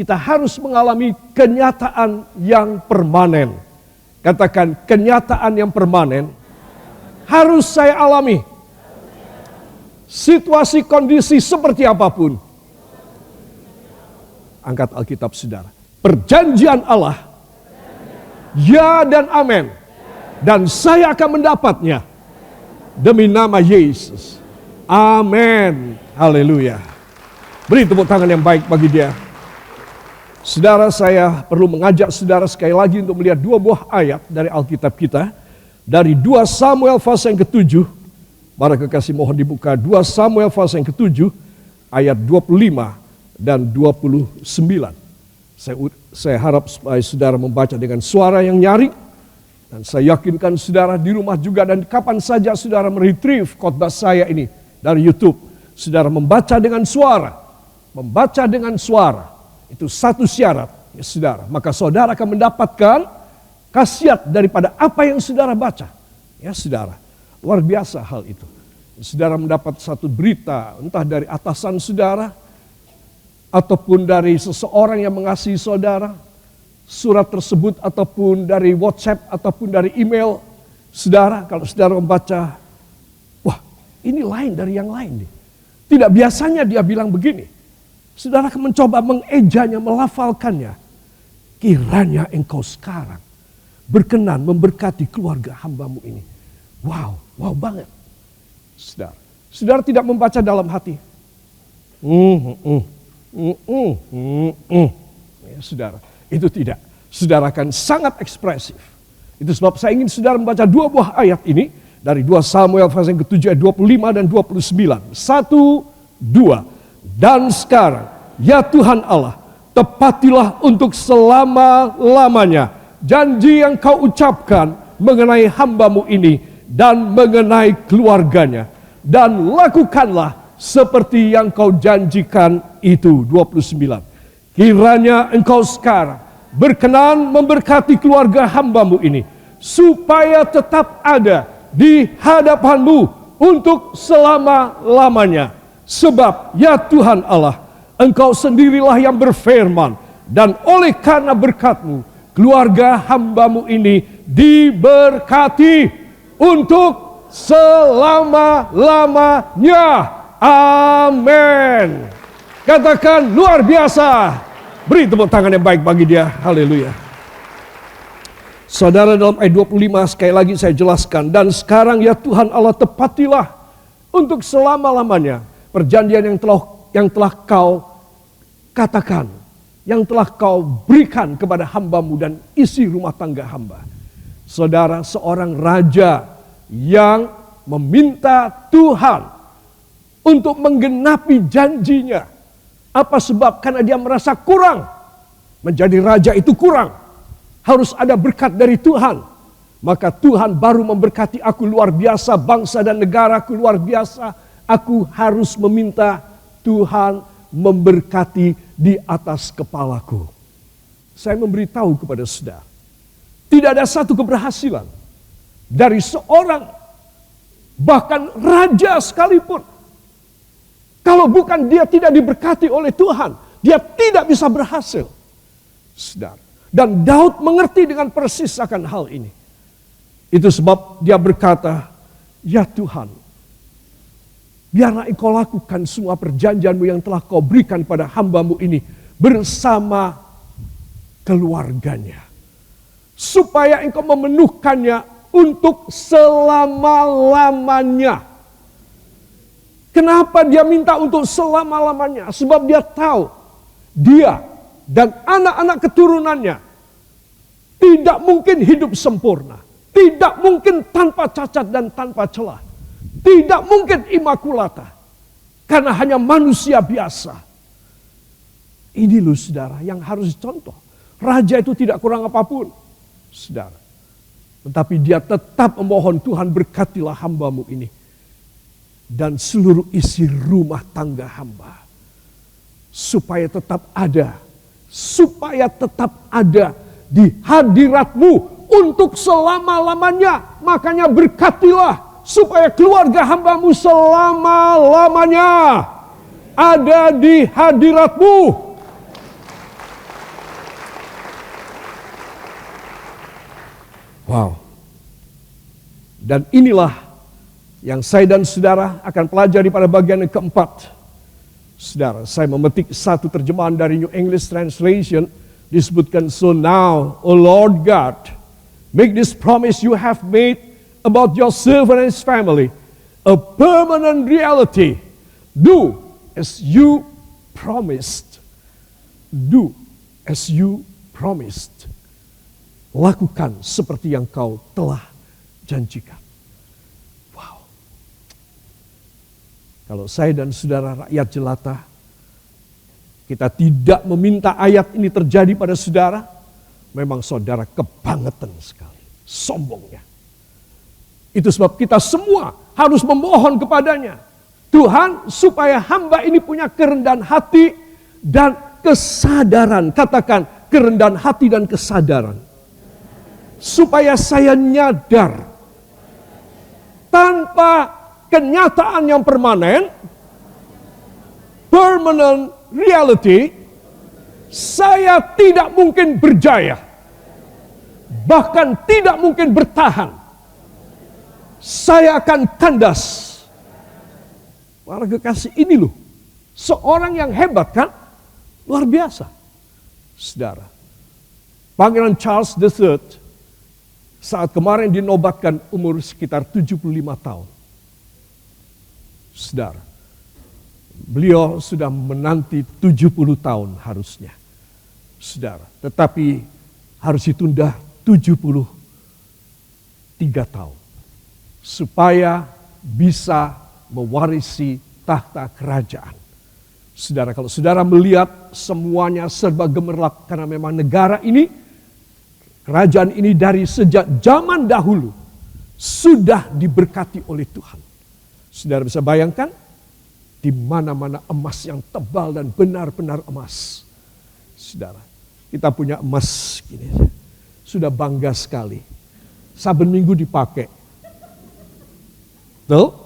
kita harus mengalami kenyataan yang permanen. Katakan, kenyataan yang permanen harus saya alami. Situasi kondisi seperti apapun. Angkat Alkitab saudara. Perjanjian Allah, ya dan amin. Dan saya akan mendapatnya demi nama Yesus. Amin. Haleluya. Beri tepuk tangan yang baik bagi dia. Saudara, saya perlu mengajak saudara sekali lagi untuk melihat dua buah ayat dari Alkitab kita. Dari 2 Samuel pasal yang ke-7. Para kekasih mohon dibuka 2 Samuel pasal yang ke-7 ayat 25 dan 29. Saya harap supaya saudara membaca dengan suara yang nyaring. Dan saya yakinkan saudara di rumah juga dan kapan saja saudara meretrieve khotbah saya ini dari YouTube. Saudara membaca dengan suara. Membaca dengan suara. Itu satu syarat, ya saudara. Maka saudara akan mendapatkan khasiat daripada apa yang saudara baca. Ya saudara, luar biasa hal itu. Saudara mendapat satu berita, entah dari atasan saudara, ataupun dari seseorang yang mengasihi saudara. Surat tersebut ataupun dari WhatsApp, ataupun dari email. Saudara, kalau saudara membaca, wah ini lain dari yang lain nih. Tidak biasanya dia bilang begini. Saudara akan mencoba mengejanya, melafalkannya. Kiranya engkau sekarang berkenan memberkati keluarga hambamu ini. Wow, wow banget. Saudara tidak membaca dalam hati. Ya, saudara, itu tidak. Saudara akan sangat ekspresif. Itu sebab saya ingin saudara membaca dua buah ayat ini. Dari 2 Samuel pasal yang ke-7 ayat 25 dan 29. 1, 2. Dan sekarang, ya Tuhan Allah, tepatilah untuk selama-lamanya janji yang kau ucapkan mengenai hambamu ini dan mengenai keluarganya. Dan lakukanlah seperti yang kau janjikan itu. 29. Kiranya engkau sekarang berkenan memberkati keluarga hambamu ini, supaya tetap ada di hadapanmu untuk selama-lamanya. Sebab ya Tuhan Allah, engkau sendirilah yang berfirman, dan oleh karena berkat-Mu, keluarga hambamu ini diberkati untuk selama-lamanya. Amin. Katakan luar biasa. Beri tepuk tangan yang baik bagi dia. Haleluya. Saudara, dalam ayat 25 sekali lagi saya jelaskan. Dan sekarang ya Tuhan Allah, tepatilah untuk selama-lamanya perjanjian yang telah kau katakan, yang telah kau berikan kepada hambamu dan isi rumah tangga hamba. Saudara, seorang raja yang meminta Tuhan untuk menggenapi janjinya. Apa sebab? Karena dia merasa kurang. Menjadi raja itu kurang. Harus ada berkat dari Tuhan. Maka Tuhan baru memberkati aku luar biasa, bangsa dan negaraku luar biasa. Aku harus meminta Tuhan memberkati di atas kepalaku. Saya memberitahu kepada saudara, tidak ada satu keberhasilan dari seorang, bahkan raja sekalipun, kalau bukan dia tidak diberkati oleh Tuhan, dia tidak bisa berhasil. Saudara. Dan Daud mengerti dengan persis akan hal ini. Itu sebab dia berkata, ya Tuhan, biarlah engkau lakukan semua perjanjianmu yang telah kau berikan pada hambamu ini bersama keluarganya. Supaya engkau memenuhkannya untuk selama-lamanya. Kenapa dia minta untuk selama-lamanya? Sebab dia tahu dia dan anak-anak keturunannya tidak mungkin hidup sempurna. Tidak mungkin tanpa cacat dan tanpa celah. Tidak mungkin imakulata. Karena hanya manusia biasa. Ini loh saudara yang harus dicontoh. Raja itu tidak kurang apapun. Saudara. Tetapi dia tetap memohon, Tuhan berkatilah hambamu ini. Dan seluruh isi rumah tangga hamba. Supaya tetap ada. Supaya tetap ada di hadirat-Mu untuk selama-lamanya. Makanya berkatilah supaya keluarga hambamu selama-lamanya ada di hadirat-Mu. Wow. Dan inilah yang saya dan saudara akan pelajari pada bagian yang keempat. Saudara, saya memetik satu terjemahan dari New English Translation. Disebutkan, so now, O Lord God, make this promise you have made about your servant and his family a permanent reality. Do as you promised. Do as you promised. Lakukan seperti yang kau telah janjikan. Wow. Kalau saya dan saudara rakyat jelata, kita tidak meminta ayat ini terjadi pada saudara, memang saudara kebangetan sekali, sombongnya. Itu sebab kita semua harus memohon kepadanya, Tuhan, supaya hamba ini punya kerendahan hati dan kesadaran. Katakan, kerendahan hati dan kesadaran. Supaya saya nyadar, tanpa kenyataan yang permanen, permanent reality, saya tidak mungkin berjaya. Bahkan tidak mungkin bertahan. Saya akan kandas. Para kekasih, ini loh, seorang yang hebat kan? Luar biasa. Saudara, Pangeran Charles III saat kemarin dinobatkan umur sekitar 75 tahun. Saudara, beliau sudah menanti 70 tahun harusnya. Saudara, tetapi harus ditunda 73 tahun. Supaya bisa mewarisi tahta kerajaan. Saudara, kalau saudara melihat semuanya serba gemerlap karena memang negara ini, kerajaan ini dari sejak zaman dahulu sudah diberkati oleh Tuhan. Saudara bisa bayangkan, di mana-mana emas yang tebal dan benar-benar emas. Saudara, kita punya emas gini, sudah bangga sekali. Saben minggu dipakai. Betul?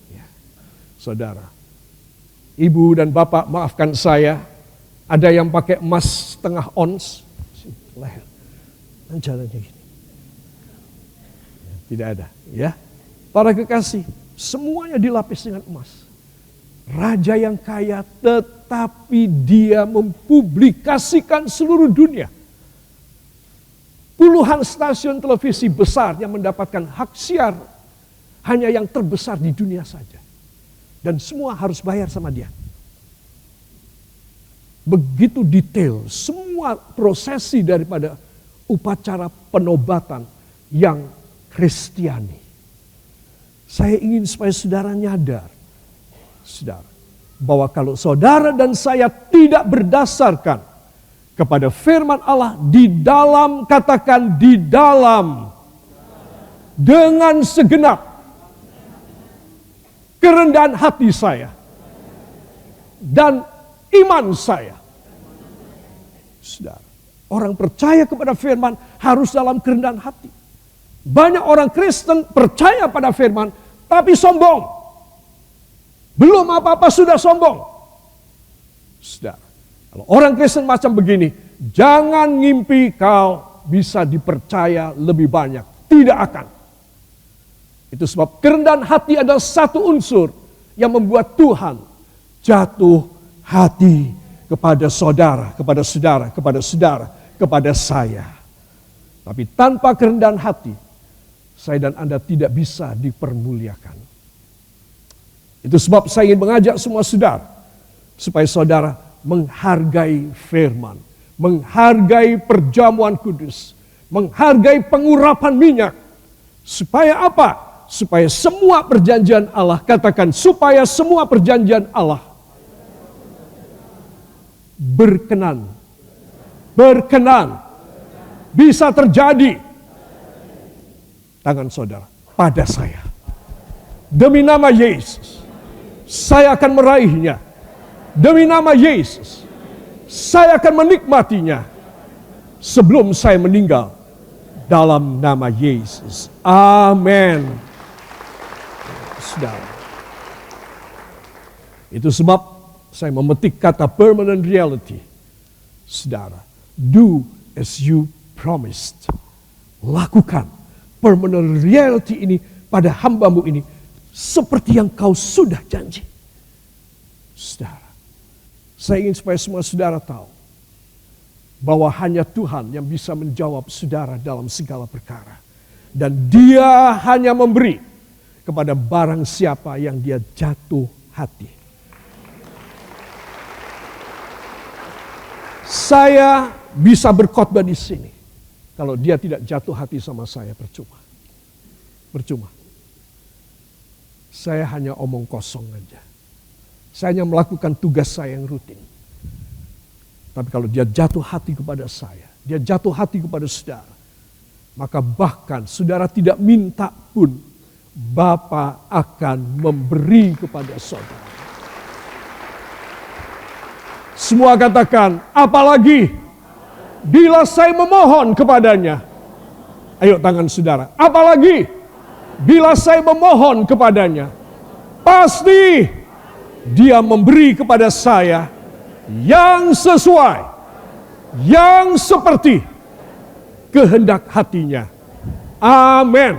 Ya. Saudara, ibu dan bapak maafkan saya, ada yang pakai emas setengah ons, leher. Dan jalannya gini. Tidak ada, ya. Para kekasih, semuanya dilapis dengan emas. Raja yang kaya, tetapi dia mempublikasikan seluruh dunia. Puluhan stasiun televisi besar yang mendapatkan hak siar, hanya yang terbesar di dunia saja. Dan semua harus bayar sama dia. Begitu detail, semua prosesi daripada upacara penobatan yang Kristiani. Saya ingin supaya saudara nyadar, saudara, bahwa kalau saudara dan saya tidak berdasarkan kepada firman Allah di dalam, katakan di dalam, dengan segenap kerendahan hati saya dan iman saya, saudara, orang percaya kepada firman harus dalam kerendahan hati. Banyak orang Kristen percaya pada firman, tapi sombong. Belum apa-apa sudah sombong. Saudara, kalau orang Kristen macam begini, jangan ngimpi kau bisa dipercaya lebih banyak. Tidak akan. Itu sebab kerendahan hati adalah satu unsur yang membuat Tuhan jatuh hati kepada saudara, kepada saudara, kepada saudara, kepada saya. Tapi tanpa kerendahan hati, saya dan Anda tidak bisa dipermuliakan. Itu sebab saya ingin mengajak semua saudara, supaya saudara menghargai firman, menghargai perjamuan kudus, menghargai pengurapan minyak. Supaya apa? Supaya semua perjanjian Allah, katakan supaya semua perjanjian Allah berkenan bisa terjadi tangan saudara pada saya. Demi nama Yesus, saya akan meraihnya. Demi nama Yesus, saya akan menikmatinya sebelum saya meninggal. Dalam nama Yesus. Amin. Saudara, itu sebab saya memetik kata permanent reality. Saudara, do as you promised. Lakukan permanent reality ini pada hamba-Mu ini seperti yang Kau sudah janji. Saudara, saya ingin supaya semua saudara tahu bahwa hanya Tuhan yang bisa menjawab saudara dalam segala perkara. Dan Dia hanya memberi kepada barang siapa yang Dia jatuh hati. Saya bisa berkhotbah di sini. Kalau Dia tidak jatuh hati sama saya, percuma. Percuma. Saya hanya omong kosong aja. Saya hanya melakukan tugas saya yang rutin. Tapi kalau Dia jatuh hati kepada saya, Dia jatuh hati kepada saudara, maka bahkan saudara tidak minta pun, Bapa akan memberi kepada saudara. Semua katakan, apalagi bila saya memohon kepadanya. Ayo tangan saudara, apalagi bila saya memohon kepadanya, pasti Dia memberi kepada saya yang sesuai, yang seperti kehendak hatinya. Amin.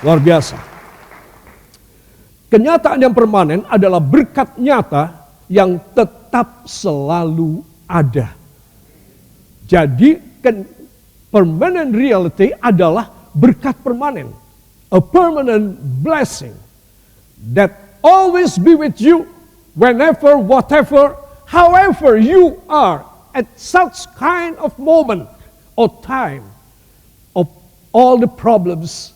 Luar biasa. Kenyataan yang permanen adalah berkat nyata yang tetap selalu ada. Jadi permanent reality adalah berkat permanen. A permanent blessing that always be with you whenever, whatever, however you are at such kind of moment or time of all the problems,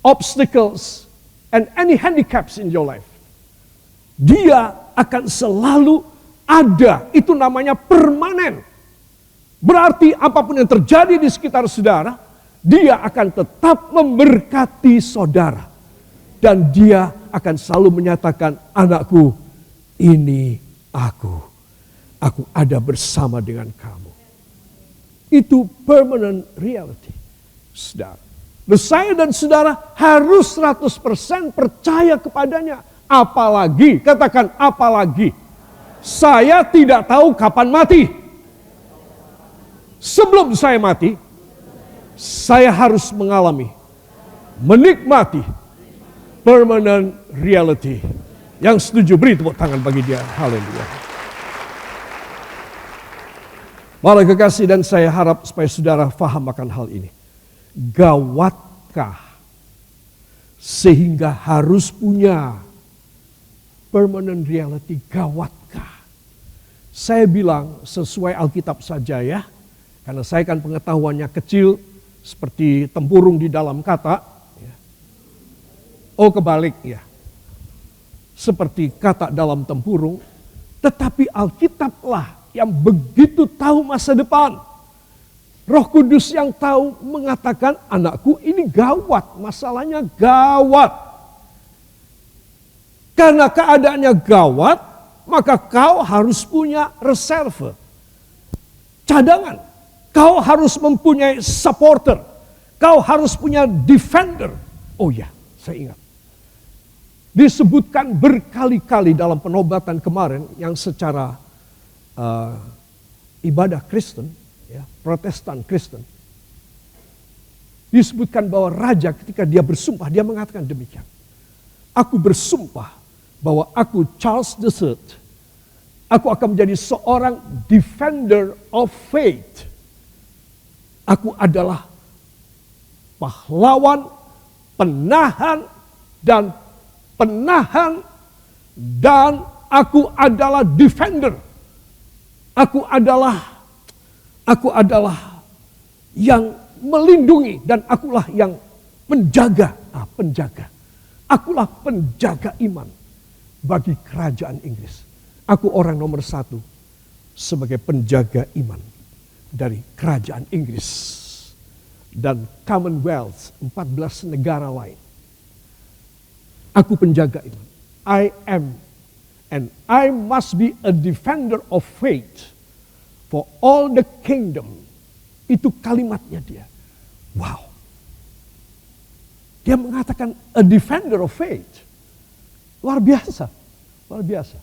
obstacles, and any handicaps in your life. Dia akan selalu ada. Itu namanya permanen. Berarti apapun yang terjadi di sekitar saudara, Dia akan tetap memberkati saudara. Dan Dia akan selalu menyatakan, anakku, ini aku. Aku ada bersama dengan kamu. Itu permanent reality. Saudara. Saya dan saudara harus 100% percaya kepadanya. Apalagi, katakan apalagi. Saya tidak tahu kapan mati. Sebelum saya mati, saya harus mengalami, menikmati permanent reality. Yang setuju beri tepuk tangan bagi dia. Haleluya. Para kekasih, dan saya harap supaya saudara faham akan hal ini. Gawatkah sehingga harus punya permanent reality? Gawatkah? Saya bilang sesuai Alkitab saja ya. Karena saya kan pengetahuannya kecil seperti tempurung di dalam kata. Oh kebalik ya. Seperti kata dalam tempurung. Tetapi Alkitablah yang begitu tahu masa depan. Roh Kudus yang tahu mengatakan, anakku ini gawat, masalahnya gawat. Karena keadaannya gawat, maka kau harus punya reserve, cadangan. Kau harus mempunyai supporter, kau harus punya defender. Oh ya, saya ingat. Disebutkan berkali-kali dalam penobatan kemarin yang secara ibadah Kristen, ya, Protestan Kristen, disebutkan bahwa raja ketika dia bersumpah, dia mengatakan demikian. Aku bersumpah bahwa aku Charles III, aku akan menjadi seorang defender of faith. Aku adalah pahlawan, penahan, dan aku adalah defender. Aku adalah yang melindungi dan akulah yang menjaga, penjaga. Akulah penjaga iman bagi kerajaan Inggris. Aku orang nomor 1 sebagai penjaga iman dari kerajaan Inggris dan Commonwealth 14 negara lain. Aku penjaga iman. I am and I must be a defender of faith for all the kingdom. Itu kalimatnya dia. Wow. Dia mengatakan a defender of faith. Luar biasa. Luar biasa.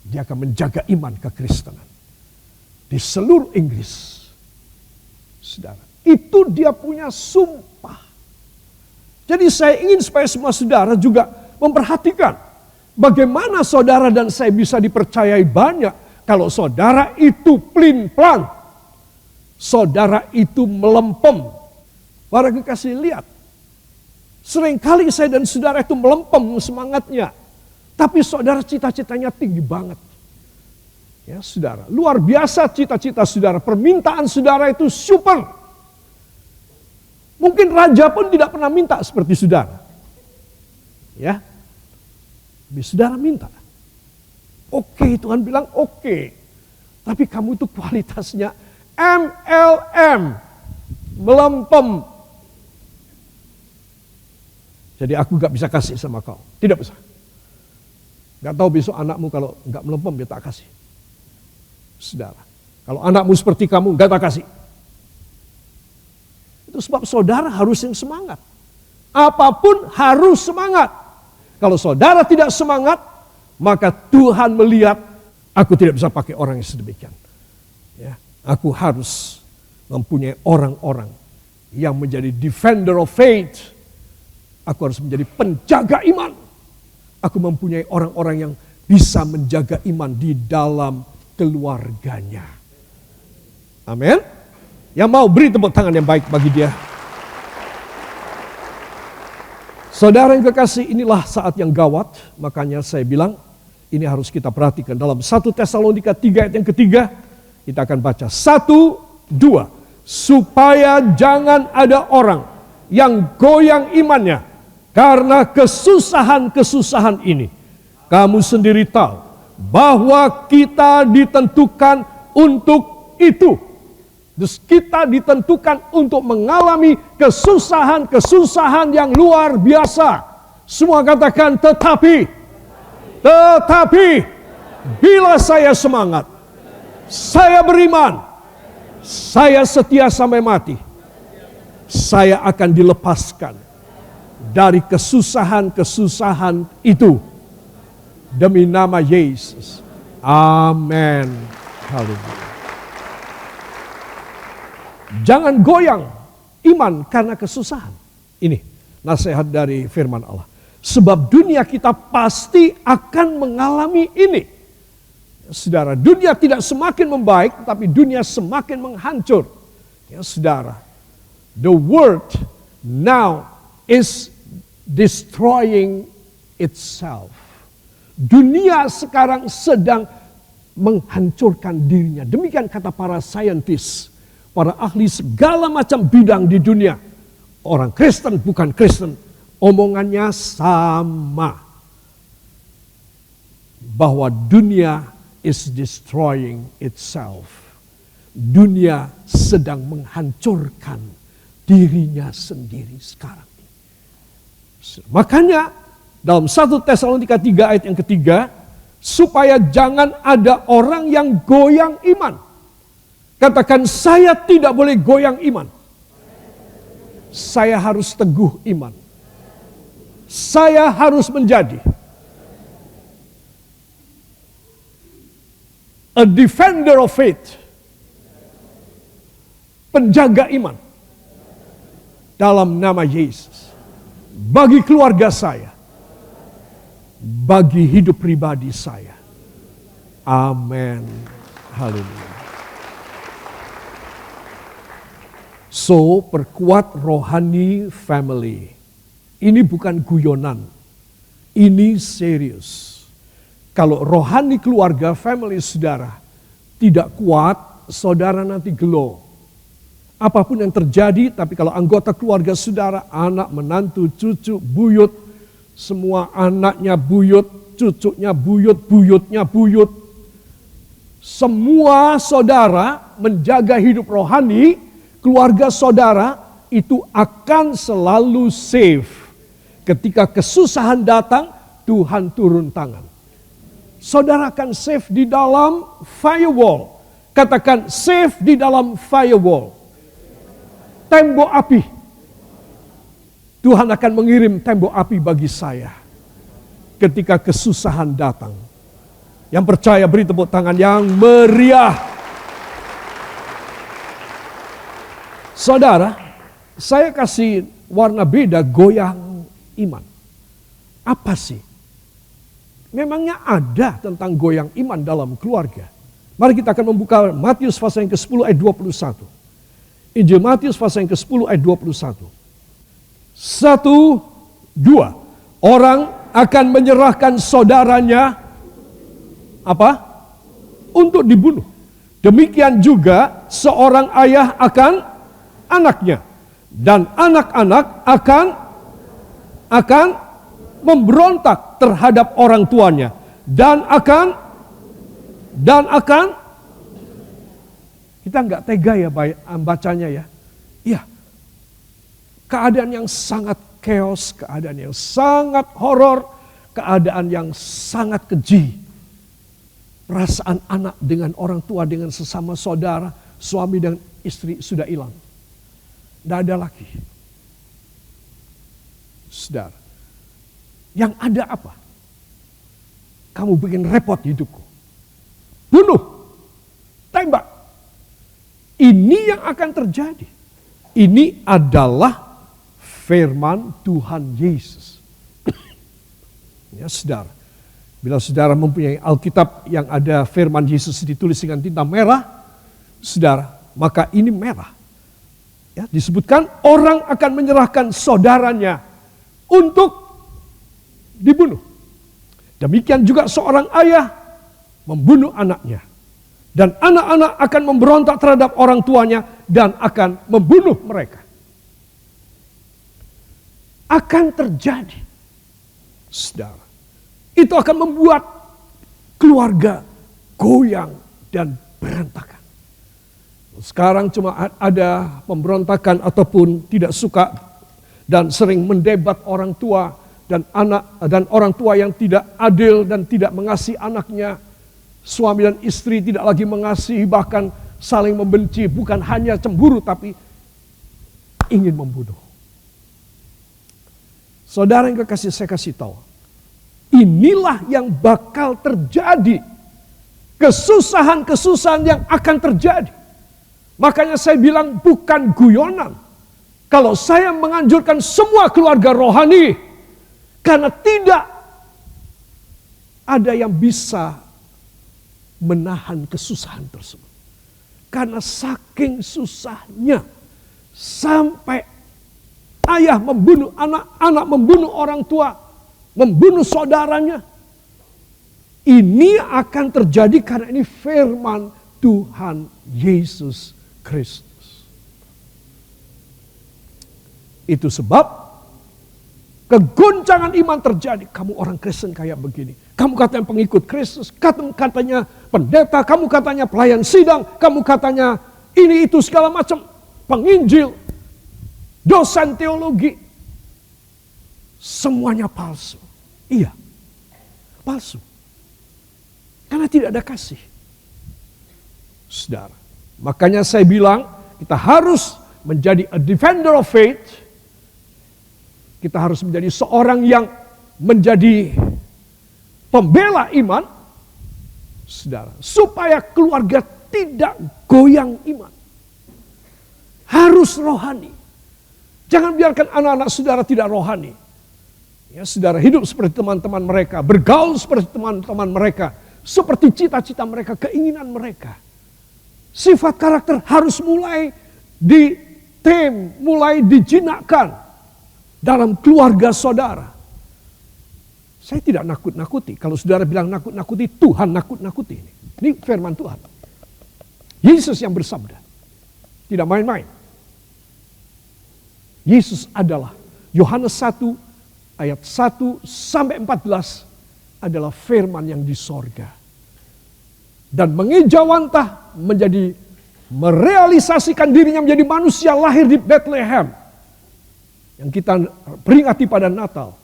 Dia akan menjaga iman kekristenan di seluruh Inggris. Saudara, itu dia punya sumpah. Jadi saya ingin supaya semua saudara juga memperhatikan bagaimana saudara dan saya bisa dipercayai banyak kalau saudara itu plin-plan. Saudara itu melempem. Para kekasih, lihat. Seringkali saya dan saudara itu melempem semangatnya. Tapi saudara cita-citanya tinggi banget. Ya saudara, luar biasa cita-cita saudara. Permintaan saudara itu super. Mungkin raja pun tidak pernah minta seperti saudara. Ya. Tapi saudara minta. Oke, Tuhan bilang oke. Tapi kamu itu kualitasnya MLM. Melempem. Jadi aku gak bisa kasih sama kau. Tidak bisa. Gak tahu besok anakmu kalau gak melempem dia tak kasih. Saudara. Kalau anakmu seperti kamu gak tak kasih. Itu sebab saudara harus yang semangat. Apapun harus semangat. Kalau saudara tidak semangat, maka Tuhan melihat aku tidak bisa pakai orang yang sedemikian. Ya, aku harus mempunyai orang-orang yang menjadi defender of faith. Aku harus menjadi penjaga iman. Aku mempunyai orang-orang yang bisa menjaga iman di dalam keluarganya. Amin. Yang mau beri tepuk tangan yang baik bagi dia. Saudara yang kekasih, inilah saat yang gawat. Makanya saya bilang ini harus kita perhatikan. Dalam 1 Tesalonika 3 ayat yang ketiga, kita akan baca 1, 2. Supaya jangan ada orang yang goyang imannya karena kesusahan-kesusahan ini. Kamu sendiri tahu bahwa kita ditentukan untuk itu. Terus kita ditentukan untuk mengalami kesusahan-kesusahan yang luar biasa. Semua katakan tetapi. Bila saya semangat, saya beriman, saya setia sampai mati, saya akan dilepaskan dari kesusahan-kesusahan itu. Demi nama Yesus. Amin. Haleluya. Jangan goyang iman karena kesusahan. Ini nasihat dari firman Allah. Sebab dunia kita pasti akan mengalami ini. Saudara, dunia tidak semakin membaik, tapi dunia semakin menghancur. Ya saudara, the world now is destroying itself. Dunia sekarang sedang menghancurkan dirinya. Demikian kata para saintis. Para ahli segala macam bidang di dunia. Orang Kristen bukan Kristen. Omongannya sama. Bahwa dunia is destroying itself. Dunia sedang menghancurkan dirinya sendiri sekarang. Makanya dalam 1 Tesalonika 3 ayat yang ketiga. Supaya jangan ada orang yang goyang iman. Katakan, saya tidak boleh goyang iman. Saya harus teguh iman. Saya harus menjadi a defender of faith. Penjaga iman. Dalam nama Yesus. Bagi keluarga saya. Bagi hidup pribadi saya. Amin. Haleluya. So, perkuat rohani family. Ini bukan guyonan. Ini serius. Kalau rohani keluarga, family saudara tidak kuat, saudara nanti gelo. Apapun yang terjadi, tapi kalau anggota keluarga saudara, anak, menantu, cucu, buyut, semua anaknya buyut, cucunya buyut, buyutnya buyut. Semua saudara menjaga hidup rohani, keluarga saudara itu akan selalu safe. Ketika kesusahan datang, Tuhan turun tangan. Saudara akan safe di dalam firewall. Katakan safe di dalam firewall. Tembok api. Tuhan akan mengirim tembok api bagi saya. Ketika kesusahan datang. Yang percaya beri tepuk tangan yang meriah. Saudara, saya kasih warna beda goyang iman. Apa sih? Memangnya ada tentang goyang iman dalam keluarga. Mari kita akan membuka Matius pasal yang ke-10 ayat 21. Injil Matius pasal yang ke-10 ayat 21. 1, 2. Orang akan menyerahkan saudaranya apa? Untuk dibunuh. Demikian juga seorang ayah akan anaknya. Dan anak-anak akan memberontak terhadap orang tuanya. Dan akan kita nggak tega ya bacanya ya. Iya. Keadaan yang sangat chaos, keadaan yang sangat horor, keadaan yang sangat keji. Perasaan anak dengan orang tua, dengan sesama saudara, suami dan istri sudah hilang. Tidak ada lagi. Saudara, yang ada apa? Kamu bikin repot hidupku. Bunuh, tembak. Ini yang akan terjadi. Ini adalah firman Tuhan Yesus. Ya, saudara. Bila saudara mempunyai Alkitab yang ada firman Yesus ditulis dengan tinta merah, saudara, maka ini merah. Ya, disebutkan orang akan menyerahkan saudaranya untuk dibunuh. Demikian juga seorang ayah membunuh anaknya. Dan anak-anak akan memberontak terhadap orang tuanya dan akan membunuh mereka. Akan terjadi, saudara. Itu akan membuat keluarga goyang dan berantakan. Sekarang cuma ada pemberontakan ataupun tidak suka dan sering mendebat orang tua dan anak dan orang tua yang tidak adil dan tidak mengasihi anaknya. Suami dan istri tidak lagi mengasihi, bahkan saling membenci, bukan hanya cemburu tapi ingin membunuh. Saudara yang kekasih, saya kasih tahu. Inilah yang bakal terjadi. Kesusahan-kesusahan yang akan terjadi. Makanya saya bilang bukan guyonan. Kalau saya menganjurkan semua keluarga rohani. Karena tidak ada yang bisa menahan kesusahan tersebut. Karena saking susahnya. Sampai ayah membunuh anak, anak membunuh orang tua. Membunuh saudaranya. Ini akan terjadi karena ini firman Tuhan Yesus Kristus. Itu sebab kegoncangan iman terjadi. Kamu orang Kristen kayak begini. Kamu katanya pengikut Kristus. Kamu katanya pendeta. Kamu katanya pelayan sidang. Kamu katanya ini itu segala macam. Penginjil. Dosen teologi. Semuanya palsu. Iya. Palsu. Karena tidak ada kasih. Saudara. Makanya saya bilang kita harus menjadi a defender of faith. Kita harus menjadi seorang yang menjadi pembela iman. Saudara. Supaya keluarga tidak goyang iman. Harus rohani. Jangan biarkan anak-anak saudara tidak rohani. Ya, saudara hidup seperti teman-teman mereka. Bergaul seperti teman-teman mereka. Seperti cita-cita mereka, keinginan mereka. Sifat karakter harus mulai mulai dijinakkan dalam keluarga saudara. Saya tidak nakut-nakuti. Kalau saudara bilang nakut-nakuti, Tuhan nakut-nakuti. Ini firman Tuhan. Yesus yang bersabda. Tidak main-main. Yesus adalah Yohanes 1 ayat 1 sampai 14 adalah firman yang di sorga. Dan mengejawantah menjadi merealisasikan dirinya menjadi manusia lahir di Bethlehem. Yang kita peringati pada Natal.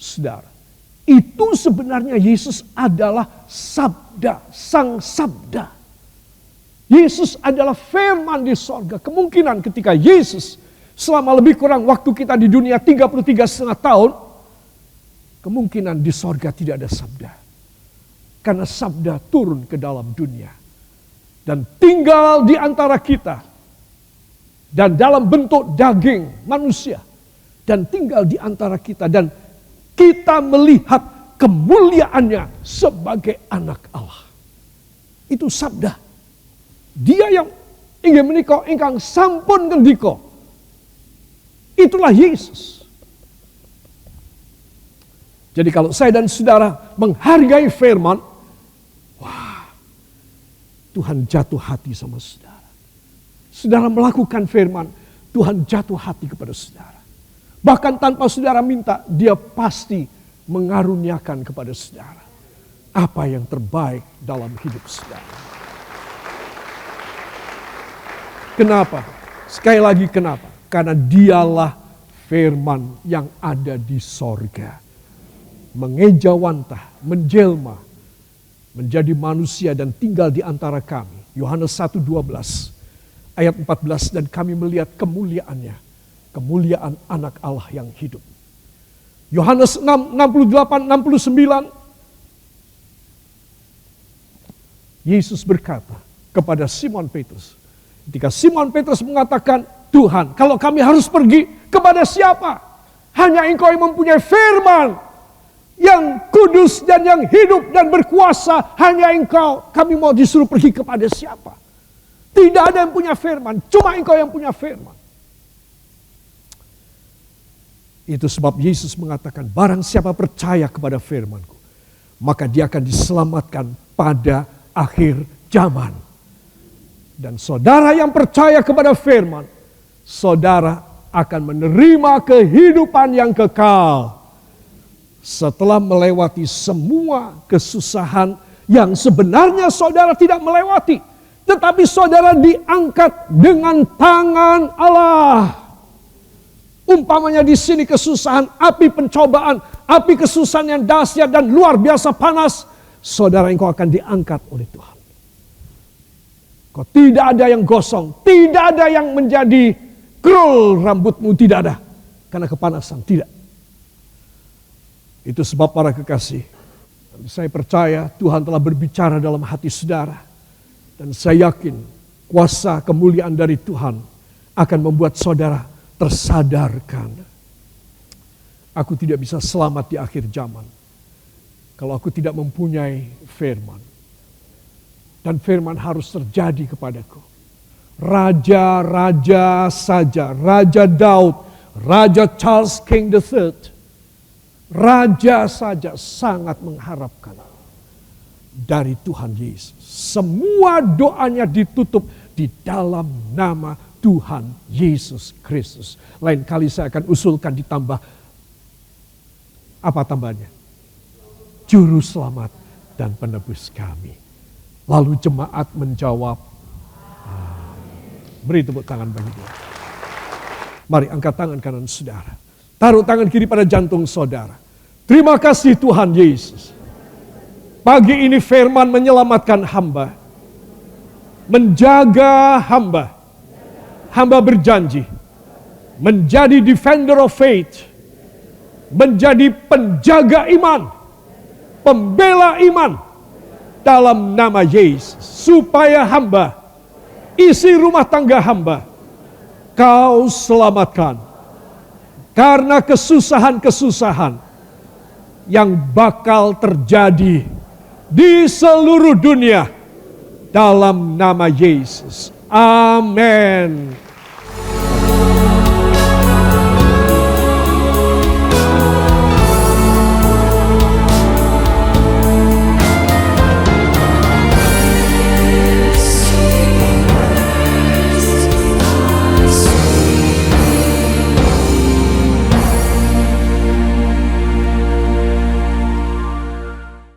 Saudara. Itu sebenarnya Yesus adalah sabda, sang sabda. Yesus adalah firman di sorga. Kemungkinan ketika Yesus selama lebih kurang waktu kita di dunia 33,5 tahun. Kemungkinan di sorga tidak ada sabda. Karena sabda turun ke dalam dunia. Dan tinggal di antara kita. dan dalam bentuk daging manusia dan tinggal di antara kita, dan kita melihat kemuliaannya sebagai anak Allah. Itu sabda. Dia yang inggih menika ingkang sampun ngendika. Itulah Yesus. Jadi kalau saya dan saudara menghargai firman, wah, Tuhan jatuh hati sama saudara. Saudara melakukan firman, Tuhan jatuh hati kepada saudara. Bahkan tanpa saudara minta, Dia pasti mengaruniakan kepada saudara apa yang terbaik dalam hidup saudara. Kenapa? Sekali lagi kenapa? Karena Dialah firman yang ada di sorga. Mengejawantah, menjelma, menjadi manusia dan tinggal di antara kami. Yohanes 1:12 ayat 14, dan kami melihat kemuliaannya, kemuliaan anak Allah yang hidup. Yohanes 6:68-69, Yesus berkata kepada Simon Petrus, ketika Simon Petrus mengatakan, Tuhan, kalau kami harus pergi, kepada siapa? Hanya Engkau yang mempunyai firman yang kudus dan yang hidup dan berkuasa, hanya Engkau. Kami mau disuruh pergi kepada siapa? Tidak ada yang punya firman, cuma Engkau yang punya firman. Itu sebab Yesus mengatakan, barang siapa percaya kepada firman-Ku, maka dia akan diselamatkan pada akhir zaman. Dan saudara yang percaya kepada firman, saudara akan menerima kehidupan yang kekal. Setelah melewati semua kesusahan yang sebenarnya saudara tidak melewati, tetapi saudara diangkat dengan tangan Allah. Umpamanya di sini kesusahan, api pencobaan, api kesusahan yang dahsyat dan luar biasa panas, saudara, engkau akan diangkat oleh Tuhan. Kau tidak ada yang gosong, tidak ada yang menjadi krul rambutmu, tidak ada. Karena kepanasan, tidak. Itu sebab para kekasih, saya percaya Tuhan telah berbicara dalam hati saudara. Dan saya yakin kuasa kemuliaan dari Tuhan akan membuat saudara tersadarkan. Aku tidak bisa selamat di akhir zaman kalau aku tidak mempunyai firman. Dan firman harus terjadi kepadaku. Raja-raja saja, Raja Daud, Raja Charles King III, raja saja sangat mengharapkan dari Tuhan Yesus. Semua doanya ditutup di dalam nama Tuhan Yesus Kristus. Lain kali saya akan usulkan ditambah, apa tambahnya? Juru selamat dan penebus kami. Lalu jemaat menjawab, beri tepuk tangan bagi dia. Mari angkat tangan kanan saudara. Taruh tangan kiri pada jantung saudara. Terima kasih Tuhan Yesus. Pagi ini firman menyelamatkan hamba. Menjaga hamba. Hamba berjanji. Menjadi defender of faith. Menjadi penjaga iman. Pembela iman. Dalam nama Yesus. Supaya hamba. Isi rumah tangga hamba. Kau selamatkan. Karena kesusahan-kesusahan yang bakal terjadi di seluruh dunia dalam nama Yesus. Amin.